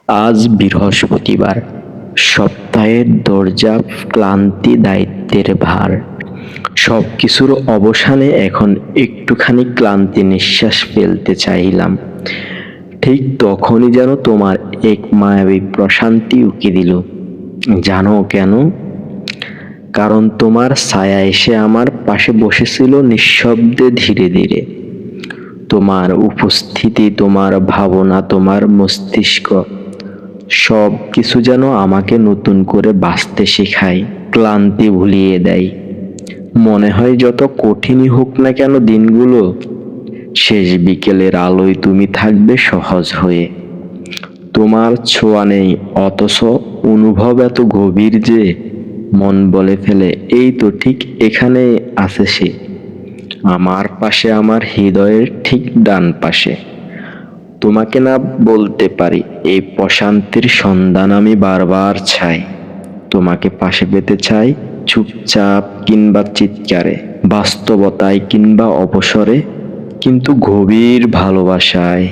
আজ বৃহস্পতিবার, সপ্তাহের দরজা, ক্লান্তি, দায়িত্বের ভার সবকিছুর অবসানে এখন একটুখানি ক্লান্তি নিঃশ্বাস ফেলতে চাইলাম। ঠিক তখনই যেন তোমার এক মায়াবী প্রশান্তি উকি দিল। জানো কেন? কারণ তোমার ছায়া এসে আমার পাশে বসেছিল নিঃশব্দে, ধীরে ধীরে। তোমার উপস্থিতি, তোমার ভাবনা, তোমার মস্তিষ্ক সব কিছু যেন আমাকে নতুন করে বাঁচতে শেখায়, ক্লান্তি ভুলিয়ে দেয়। মনে হয় যত কঠিনই হোক না কেন দিনগুলো, শেষ বিকেলের আলোয় তুমি থাকবে সহজ হয়ে। তোমার ছোঁয়া নেই, অথচ অনুভব এত গভীর যে মন বলে ফেলে, এই তো ঠিক এখানে আছে সে, আমার পাশে, আমার হৃদয়ের ঠিক ডান পাশে। তোমাকে না বলতে পারি, এই প্রশান্তির সন্ধান আমি বারবার চাই। তোমাকে পাশে পেতে চাই, চুপচাপ কিংবা চিৎকারে, বাস্তবতায় কিংবা অবসরে, কিন্তু গভীর ভালোবাসায়।